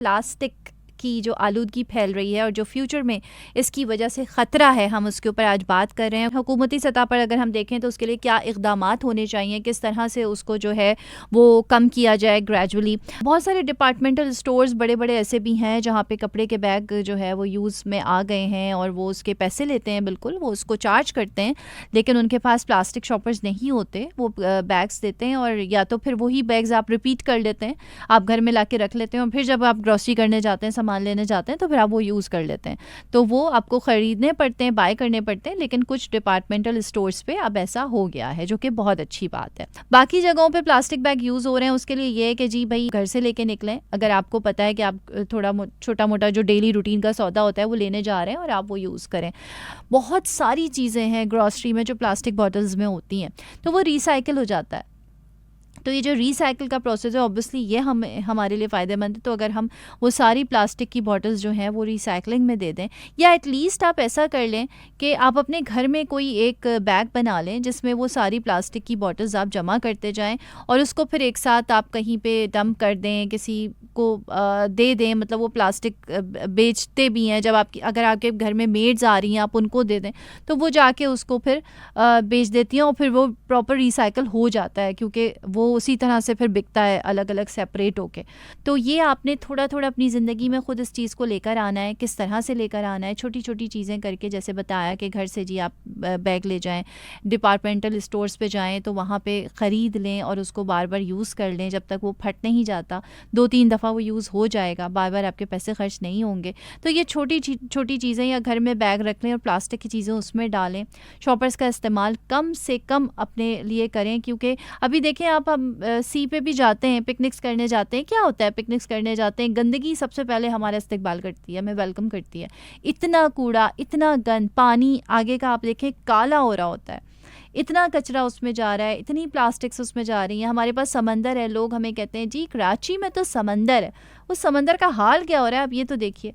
Plastic की जो आलूदगी फैल रही है और जो फ्यूचर में इसकी वजह से ख़तरा है, हम उसके ऊपर आज बात कर रहे हैं। हुकूमती सतह पर अगर हम देखें तो उसके लिए क्या इक़दामात होने चाहिए, किस तरह से उसको जो है वो कम किया जाए ग्रेजुअली। बहुत सारे डिपार्टमेंटल स्टोर्स बड़े बड़े ऐसे भी हैं जहाँ पे कपड़े के बैग जो है वो यूज़ में आ गए हैं और वो उसके पैसे लेते हैं, बिल्कुल वो उसको चार्ज करते हैं, लेकिन उनके पास प्लास्टिक शॉपर्स नहीं होते, वो बैग्स देते हैं और या तो फिर वही बैग्स आप रिपीट कर लेते हैं, आप घर में ला के रख लेते हैं और फिर जब आप ग्रॉसरी करने जाते हैं, सामान लेने जाते हैं, तो फिर आप वो यूज़ कर लेते हैं। तो वो आपको ख़रीदने पड़ते हैं, बाय करने पड़ते हैं, लेकिन कुछ डिपार्टमेंटल स्टोर्स पे अब ऐसा हो गया है, जो कि बहुत अच्छी बात है। बाकी जगहों पे प्लास्टिक बैग यूज़ हो रहे हैं, उसके लिए ये है कि जी भाई घर से लेके निकलें। अगर आपको पता है कि आप थोड़ा छोटा मोटा जो डेली रूटीन का सौदा होता है वो लेने जा रहे हैं और आप वो यूज़ करें। बहुत सारी चीज़ें हैं ग्रॉसरी में जो प्लास्टिक बॉटल्स में होती हैं, तो वो रिसाइकिल हो जाता है। तो ये जो रीसाइकिल का प्रोसेस है ऑब्वियसली ये हमारे लिए फ़ायदेमंद है। तो अगर हम वो सारी प्लास्टिक की बॉटल्स जो हैं वो रीसाइकलिंग में दे दें, या एटलीस्ट आप ऐसा कर लें कि आप अपने घर में कोई एक बैग बना लें जिसमें वो सारी प्लास्टिक की बॉटल्स आप जमा करते जाएं और उसको फिर एक साथ आप कहीं पे डंप कर दें, किसी को दे दें। मतलब वो प्लास्टिक बेचते भी हैं, जब अगर आपके घर में मेड्स आ रही हैं आप उनको दे दें तो वो जाके उसको फिर बेच देती हैं और फिर वो प्रॉपर रिसाइकल हो जाता है, क्योंकि वो उसी तरह से फिर बिकता है अलग अलग सेपरेट होके। तो ये आपने थोड़ा थोड़ा अपनी ज़िंदगी में ख़ुद इस चीज़ को लेकर आना है। किस तरह से लेकर आना है, छोटी छोटी चीज़ें करके, जैसे बताया कि घर से जी आप बैग ले जाएं, डिपार्टमेंटल स्टोर्स पे जाएं तो वहाँ पे ख़रीद लें और उसको बार बार यूज़ कर लें जब तक वो फट नहीं जाता। 2-3 दफ़ा वो यूज़ हो जाएगा, बार बार आपके पैसे खर्च नहीं होंगे। तो ये छोटी छोटी चीज़ें, या घर में बैग रख लें और प्लास्टिक की चीज़ें उसमें डालें। शॉपर्स का इस्तेमाल कम से कम अपने लिए करें, क्योंकि अभी देखें आप, हम सी पे भी जाते हैं, पिकनिक्स करने जाते हैं, क्या होता है पिकनिक्स करने जाते हैं, गंदगी सबसे पहले हमारा इस्तकबाल करती है, हमें वेलकम करती है। इतना कूड़ा, इतना गंद, पानी आगे का आप देखें काला हो रहा होता है, इतना कचरा उसमें जा रहा है, इतनी प्लास्टिक्स उसमें जा रही हैं। हमारे पास समंदर है, लोग हमें कहते हैं जी कराची में तो समंदर है, उस समंदर का हाल क्या हो रहा है आप ये तो देखिए।